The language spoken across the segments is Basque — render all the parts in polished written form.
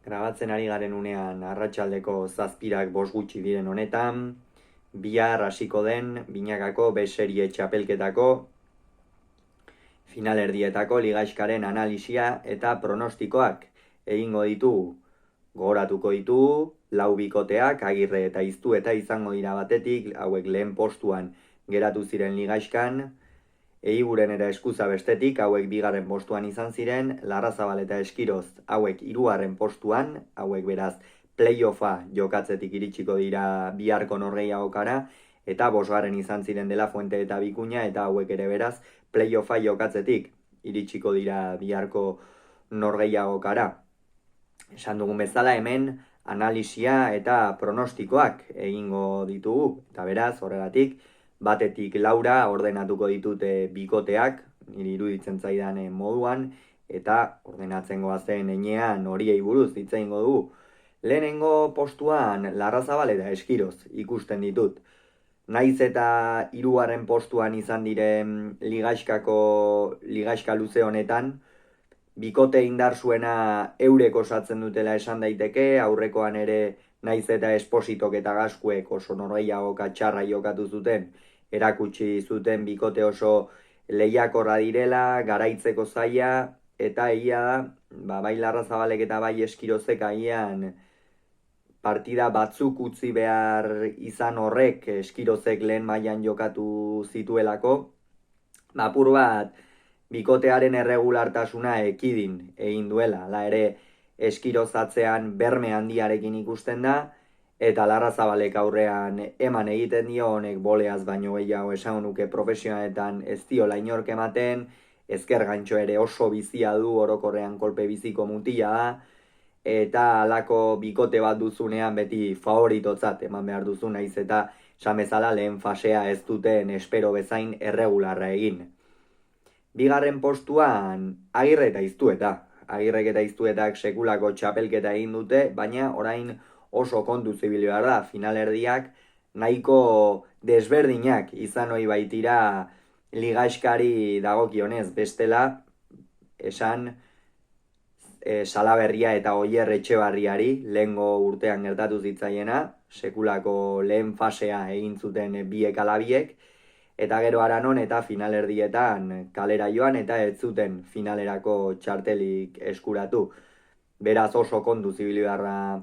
Grabatzen ari garen unean arratsaldeko 7:05 gutxi diren honetan, bihar hasiko den binakako B serie txapelketako finalerdietako ligaiskaren analisia eta pronostikoak egingo ditugu. Gogoratuko ditugu, lau bikoteak, Agirre eta Iztu eta izango dira batetik, hauek lehen postuan geratu ziren ligaiskan, Eiguren eta Eskuza bestetik, hauek bigarren postuan izan ziren, Larrazabal eta Eskiroz, hauek hirugarren postuan, hauek beraz playoffa jokatzetik iritsiko dira biharko norgehiagokara, eta bosgarren izan ziren De La Fuente eta Bikuña, eta hauek ere beraz playoffa jokatzetik iritsiko dira biharko norgehiagokara. Esan dugun bezala hemen analisia eta pronostikoak egingo ditugu, eta beraz horregatik, batetik laura ordenatuko ditute bikoteak, niri iruditzen zaidan moduan, eta ordenatzen goazen enean horiei buruz hitz egingo dugu. Lehenengo postuan Larrazabal eta Eskiroz ikusten ditut. Naiz eta hirugarren postuan izan diren ligaiska luze honetan, bikote indar zuena eurek osatzen dutela esan daiteke, aurrekoan ere naiz eta Espositok eta Gaskuek oso norgehiagoka txarra jokatu zuten, erakutsi zuten bikote oso lehiakorra direla, garaitzeko zaila, eta egia da, bai Larrazabalek eta bai Eskirozek agian partida batzuk utzi behar izan horrek Eskirozek lehen mailan jokatu zituelako, apur bat bikotearen erregulartasuna ekidin egin duela, la ere Eskirozatzean berme handiarekin ikusten da, eta Larrazabalek aurrean eman egiten dio, honek boleaz baino gehiago esan nuke profesionaletan ez diola inork ematen, ezker gantxo ere oso bizia du, orokorrean kolpe biziko mutila da, eta halako bikote bat duzunean beti favoritotzat eman behar duzu, naiz eta esan bezala lehen fasea ez duten espero bezain erregularra egin. Bigarren postuan Agirre eta Iztueta. Agirrek eta Iztuetak sekulako txapelketa egin dute, baina orain oso kontu zibili behar da, finalerdiak nahiko desberdinak izan hori baitira ligaiskari dagokionez, bestela esan Salaberria eta Oier Etxebarriari lehengo urtean gertatu zitzaiena, sekulako lehen fasea egin zuten biek alabiek, eta gero Aranon eta finalerdietan kalera joan eta ez zuten finalerako txartelik eskuratu. Beraz oso kontu zibili beharra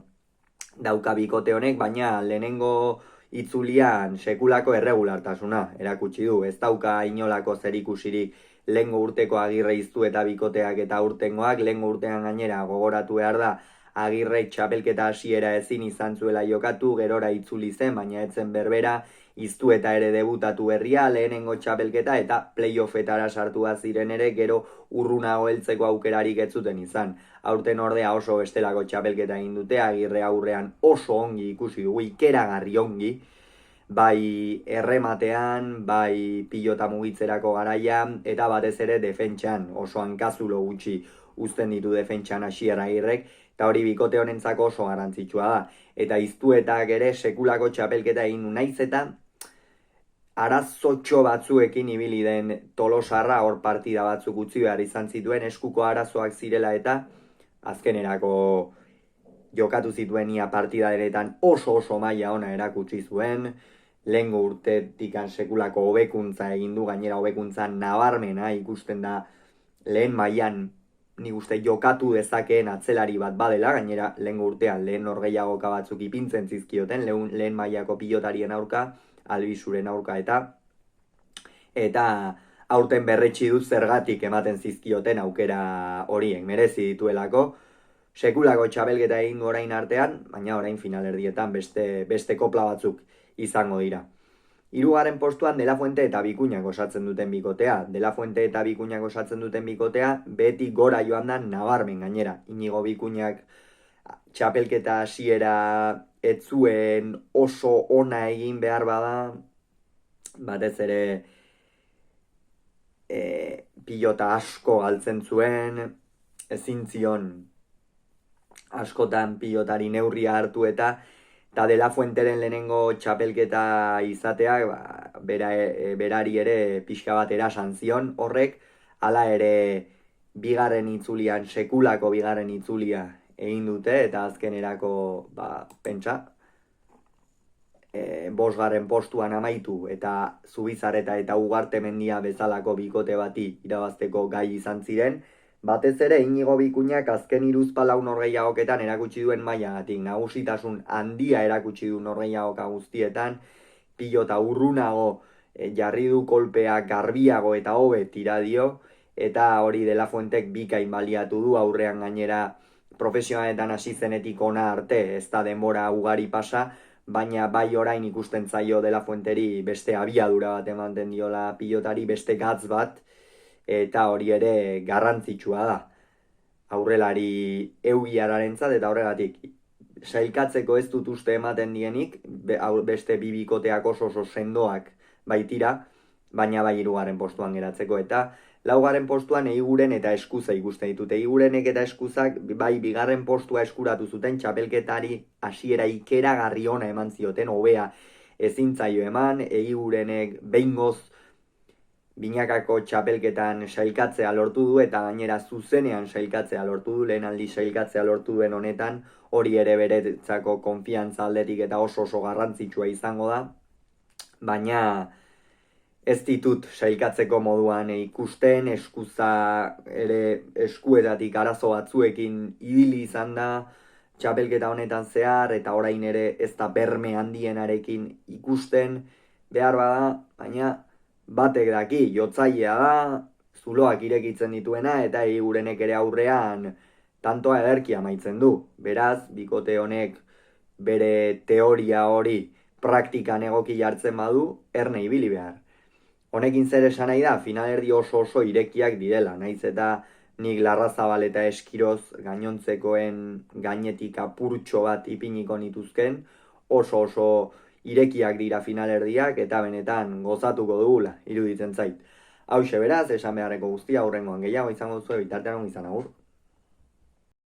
dauka bikote honek, baina lehenengo itzulian sekulako erregulartasuna erakutsi du. Ez dauka inolako zerikusirik lehengo urteko Agirre Iztu eta bikoteak eta urtengoak, lehengo urtean gainera gogoratu behar da, Agirrek txapelketa hasiera ezin izan zuela jokatu, gerora itzuli zen, baina etzen berbera, Iztu eta ere debutatu berria, lehenengo txapelketa eta playoffetara sartua ziren ere, gero urrunago heltzeko aukerarik ez zuten izan. Aurten ordea oso bestelako txapelketa egin dute, Agirre aurrean oso ongi ikusi dugu, ikeragarri ongi, bai errematean, bai pilota mugitzerako garaian, eta batez ere defentsan, oso hankazulo gutxi uzten ditu defentsan Asier Agirrek, eta hori bikote honentzako oso garrantzitsua da. Eta Iztuetak ere sekulako txapelketa egin du, naiz eta arazotxo batzuekin ibili den Tolosarra, hor partida batzuk utzi behar izan zituen, eskuko arazoak zirela eta azkenerako jokatu zituen ia partida denetan oso maila ona erakutsi zuen, lehengo urtetikan sekulako hobekuntza egin du, gainera hobekuntza nabarmena ikusten da lehen mailan nik uste jokatu dezakeen atzelari bat badela, gainera lehengo urtean lehen norgehiagoka batzuk ipintzen zizkioten, lehen mailako pilotarien aurka, Albizuren aurka eta aurten berretsi dut zergatik ematen zizkioten aukera horiek, merezi dituelako, sekulako txapelketa egin du orain artean, baina orain finalerdietan beste kopla batzuk izango dira. Hirugarren postuan De La Fuente eta Bikuñak osatzen duten bikotea. De La Fuente eta Bikuñak osatzen duten bikotea beti gora joan da nabarmen gainera. Inigo Bikuñak txapelketa hasiera ez zuen oso ona egin behar bada, batez ere pilota asko galtzen zuen, ezin zion askotan pilotari neurria hartu eta De La Fuenteren lehenengo txapelketa izateak berari ere pixka bat erasan zion horrek, hala ere bigarren itzulian, sekulako bigarren itzulia egin dute eta azkenerako pentsa, bosgarren postuan amaitu eta Zubizarreta eta Ugartemendia bezalako bikote bati irabazteko gai izan ziren, batez ere Inigo Bikuñak azken 3-4 norgehiagoketan erakutsi duen mailagatik, nagusitasun handia erakutsi du norgehiagoka guztietan, pilota urrunago jarri du kolpea garbiago eta hobe tira dio, eta hori De La Fuentek bikain baliatu du, aurrean gainera profesionaletan hasi zenetik ona arte, ez da denbora ugari pasa, baina bai orain ikusten zaio De La Fuenteri beste abiadura bat ematen diola pilotari, beste gatz bat, eta hori ere garrantzitsua da. Aurrelari eugiararentzat eta horregatik sailkatzeko ez dut uste ematen dienik, beste bibikoteak oso sendoak baitira, baina bai 3. postuan geratzeko, eta 4. postuan Eiguren eta Eskuza ikusten ditut. Eigurenek eta Eskuzak bai 2. postua eskuratu zuten, txapelketari hasiera ikeragarri ona eman zioten, hobea ezin zaio eman. Eigurenek behingoz binakako txapelketan sailkatzea lortu du, eta gainera zuzenean sailkatzea lortu du, lehen aldi sailkatzea lortu duen honetan, hori ere beretzako konfiantza aldetik eta oso garrantzitsua izango da, baina ez ditut sailkatzeko moduan ikusten. Eskuza ere eskuetatik arazo batzuekin ibili izan da txapelketa honetan zehar, eta orain ere ez da berme handienarekin ikusten, behar bada, baina batek daki, jotzailea da, zuloak irekitzen dituena, eta Eigurenek ere aurrean tantoa ederki amaitzen du. Beraz, bikote honek bere teoria hori praktikan egoki jartzen badu, erne ibili behar. Honekin zer esan nahi da, finalerdi oso irekiak direla, naiz eta nik Larrazabal eta Eskiroz gainontzekoen gainetik apurtxo bat ipiniko nituzken, oso irekiak dira finalerdiak, eta benetan gozatuko dugula, iruditzen zait. Hauxe beraz, esan beharreko guztia, aurrengoan gehiago izango zuen, bitartean izan agur.